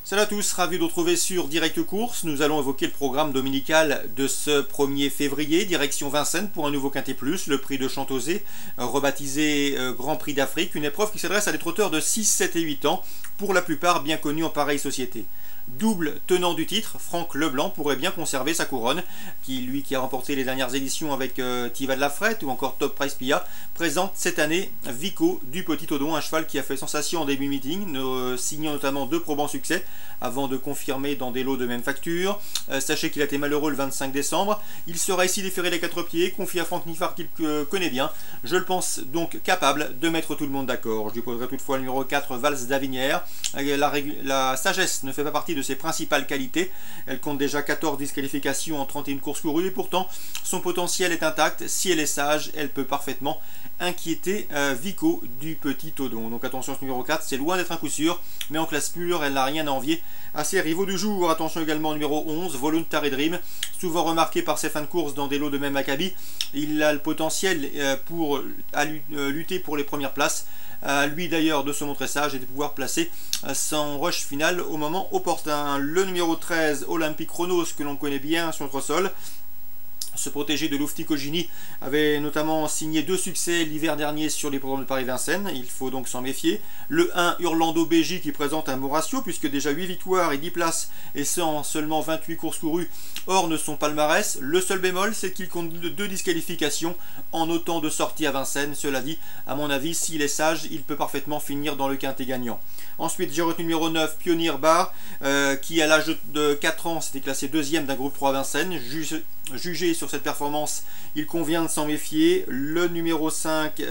Salut à tous, ravi de vous retrouver sur Direct Course. Nous allons évoquer le programme dominical de ce 1er février, direction Vincennes pour un nouveau Quintet Plus, le prix de Chantosé, rebaptisé Grand Prix d'Afrique, une épreuve qui s'adresse à des trotteurs de 6, 7 et 8 ans, pour la plupart bien connus en pareille société. Double tenant du titre, Franck Leblanc pourrait bien conserver sa couronne, lui qui a remporté les dernières éditions avec Tiva de la Frette ou encore Top Price Pia, présente cette année Vico du Petit Audon, un cheval qui a fait sensation en début meeting, signant notamment 2 probants succès avant de confirmer dans des lots de même facture. Sachez qu'il a été malheureux le 25 décembre, il sera ici déféré les 4 pieds, confié à Franck Niffard qu'il connaît bien. Je le pense donc capable de mettre tout le monde d'accord. Je lui poserai toutefois le numéro 4, Valse d'Avinière. La sagesse ne fait pas partie de ses principales qualités. Elle compte déjà 14 disqualifications en 31 courses courues et pourtant son potentiel est intact. Si elle est sage, elle peut parfaitement inquiéter Vico du Petit Audon. Donc attention, ce numéro 4, c'est loin d'être un coup sûr, mais en classe pure, elle n'a rien à envier à ses rivaux du jour. Attention également au numéro 11, Voluntary Dream, souvent remarqué par ses fins de course dans des lots de même acabit. Il a le potentiel pour lutter pour les premières places. À lui d'ailleurs de se montrer sage et de pouvoir placer son rush final au moment opportun. Le numéro 13, Olympique Chronos, que l'on connaît bien sur notre sol, se protéger de Lufti Cogini, avait notamment signé 2 succès l'hiver dernier sur les programmes de Paris-Vincennes, il faut donc s'en méfier. Le 1, Urlando BJ, qui présente un bon ratio, puisque déjà 8 victoires et 10 places, et ça en seulement 28 courses courues, orne son palmarès. Le seul bémol, c'est qu'il compte 2 disqualifications en autant de sorties à Vincennes. Cela dit, à mon avis, s'il est sage, il peut parfaitement finir dans le quintet gagnant. Ensuite, j'ai retenu numéro 9, Pionnier Bar, qui à l'âge de 4 ans s'était classé 2e d'un groupe 3 à Vincennes. Jugé sur cette performance, il convient de s'en méfier. Le numéro 5,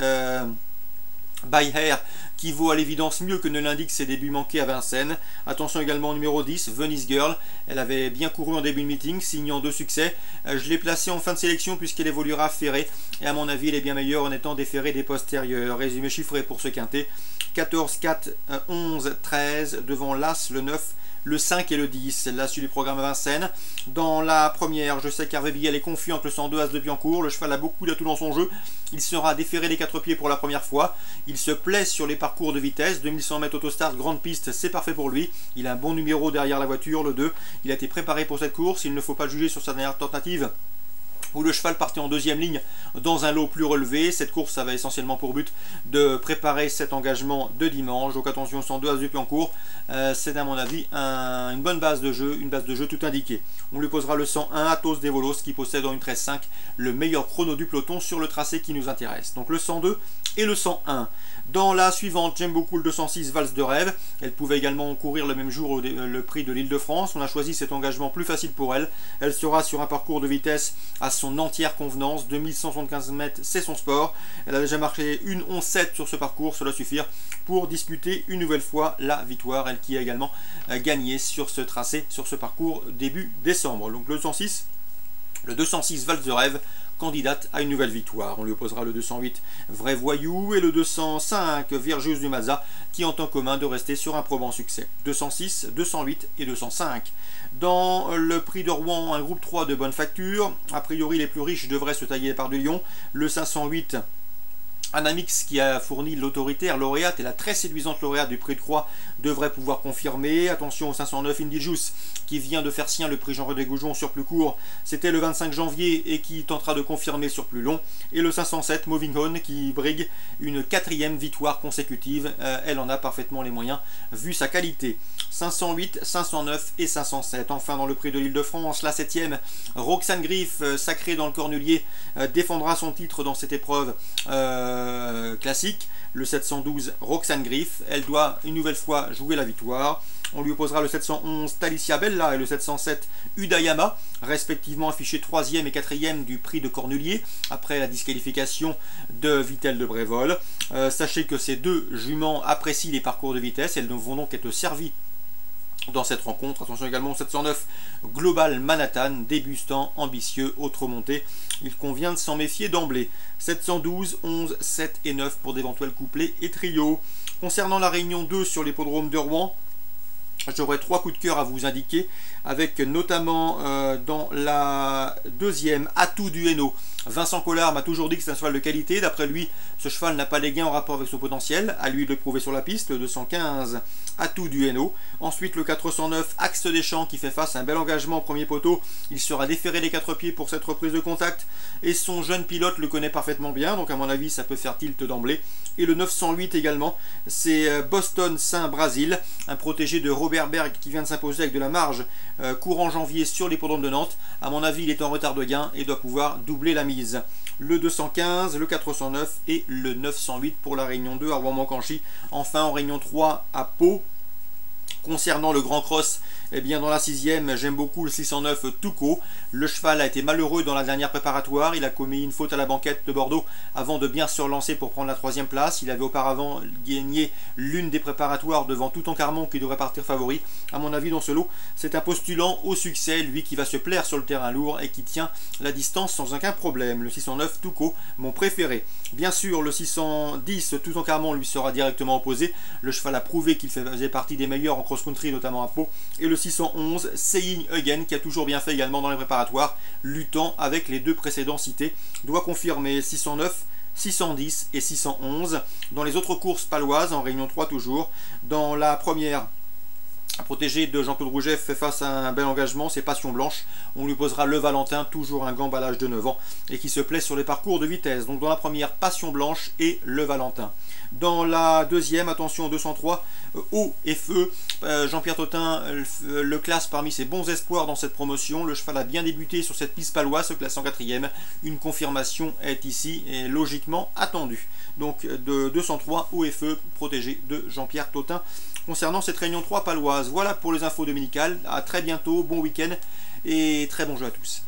By Hair, qui vaut à l'évidence mieux que ne l'indiquent ses débuts manqués à Vincennes. Attention également au numéro 10, Venice Girl. Elle avait bien couru en début de meeting, signant 2 succès. Je l'ai placée en fin de sélection puisqu'elle évoluera ferrée. Et à mon avis, elle est bien meilleure en étant déférée des postérieurs. Résumé chiffré pour ce quintet. 14, 4, 11, 13, devant l'As, le 9, le 5 et le 10. La suite du programme à Vincennes. Dans la première, je sais qu'Hervé Billet est confiant avec le 102 As de Biancourt. Le cheval a beaucoup d'atouts dans son jeu. Il sera déféré les 4 pieds pour la première fois. Il se plaît sur les parcours de vitesse. 2100 mètres autostart, grande piste, c'est parfait pour lui. Il a un bon numéro derrière la voiture, le 2. Il a été préparé pour cette course. Il ne faut pas le juger sur sa dernière tentative, où le cheval partait en 2e ligne dans un lot plus relevé. Cette course avait essentiellement pour but de préparer cet engagement de dimanche. Donc attention, 102 As de Biancourt, c'est à mon avis une bonne base de jeu, tout indiquée. On lui posera le 101, Athos Devolos, qui possède en une 13.5 le meilleur chrono du peloton sur le tracé qui nous intéresse. Donc le 102 et le 101. Dans la suivante, j'aime beaucoup le 206, Valse de Rêve. Elle pouvait également courir le même jour le prix de l'Île-de-France. On a choisi cet engagement plus facile pour elle. Elle sera sur un parcours de vitesse à son entière convenance. 2175 mètres, c'est son sport. Elle a déjà marqué une 11-7 sur ce parcours. Cela suffire pour disputer une nouvelle fois la victoire. Elle qui a également gagné sur ce tracé, sur ce parcours début décembre. Donc le 206, Valse de Rêve, candidate à une nouvelle victoire. On lui opposera le 208, Vrai Voyou, et le 205, Virgeuse du Mazza, qui ont en commun de rester sur un probant succès. 206, 208 et 205. Dans le prix de Rouen, un groupe 3 de bonne facture. A priori, les plus riches devraient se tailler par du lion. Le 508, Anamix, qui a fourni l'autoritaire lauréate et la très séduisante lauréate du prix de Croix, devrait pouvoir confirmer. Attention au 509, Indy Juice, qui vient de faire sien le prix Jean-René Goujon sur plus court. C'était le 25 janvier et qui tentera de confirmer sur plus long. Et le 507, Moving On, qui brigue une 4e victoire consécutive. Elle en a parfaitement les moyens, vu sa qualité. 508, 509 et 507. Enfin, dans le prix de l'Île-de-France, la 7e, Roxane Griff, sacrée dans le Cornulier, défendra son titre dans cette épreuve classique. Le 712, Roxane Griff, elle doit une nouvelle fois jouer la victoire. On lui opposera le 711, Talicia Bella, et le 707, Udayama, respectivement affichés 3e et 4e du prix de Cornulier, après la disqualification de Vittel de Brévol. Sachez que ces 2 juments apprécient les parcours de vitesse, elles vont donc être servies dans cette rencontre. Attention également au 709, Global Manhattan, débustant, ambitieux, autre montée. Il convient de s'en méfier d'emblée. 712, 11, 7 et 9 pour d'éventuels couplets et trios. Concernant la réunion 2 sur l'hippodrome de Rouen, j'aurai 3 coups de cœur à vous indiquer, avec notamment dans la 2e, Atout du Hainaut, Vincent Collard m'a toujours dit que c'est un cheval de qualité. D'après lui, ce cheval n'a pas les gains en rapport avec son potentiel. À lui de le prouver sur la piste. Le 215, Atout du Hainaut. Ensuite, le 409, Axe des Champs, qui fait face à un bel engagement au premier poteau. Il sera déféré les 4 pieds pour cette reprise de contact. Et son jeune pilote le connaît parfaitement bien. Donc, à mon avis, ça peut faire tilt d'emblée. Et le 908 également, c'est Boston Saint-Brasil, un protégé de Robert Berg qui vient de s'imposer avec de la marge courant janvier sur l'hippodrome de Nantes. À mon avis, il est en retard de gain et doit pouvoir doubler la mise. Le 215, le 409 et le 908 pour la Réunion 2 à Rouen-Moncanchy. Enfin, en Réunion 3 à Pau. Concernant le Grand Cross, eh bien dans la 6e, j'aime beaucoup le 609 Touco. Le cheval a été malheureux dans la dernière préparatoire. Il a commis une faute à la banquette de Bordeaux avant de bien se relancer pour prendre la 3e place. Il avait auparavant gagné l'une des préparatoires devant Toutankhamon qui devrait partir favori. À mon avis, dans ce lot, c'est un postulant au succès, lui qui va se plaire sur le terrain lourd et qui tient la distance sans aucun problème. Le 609 Touco, mon préféré. Bien sûr, le 610 Toutankhamon lui sera directement opposé. Le cheval a prouvé qu'il faisait partie des meilleurs en cross-country, notamment à Pau. Et le 611 Saying Again, qui a toujours bien fait également dans les préparatoires, luttant avec les deux précédents cités, doit confirmer 609, 610 et 611. Dans les autres courses paloises, en Réunion 3 toujours, dans la première, protégé de Jean-Claude Rouget fait face à un bel engagement, c'est Passion Blanche. On lui posera le Valentin, toujours un gant à l'âge de 9 ans, et qui se plaît sur les parcours de vitesse. Donc dans la première, Passion Blanche et le Valentin. Dans la deuxième, attention, 203, Eau et Feu. Jean-Pierre Totin le classe parmi ses bons espoirs dans cette promotion. Le cheval a bien débuté sur cette piste paloise, se classe en 4e. Une confirmation est ici et logiquement attendue. Donc de 203, Eau et Feu, protégé de Jean-Pierre Totin. Concernant cette Réunion 3 paloise, voilà pour les infos dominicales. À très bientôt, bon week-end et très bon jeu à tous.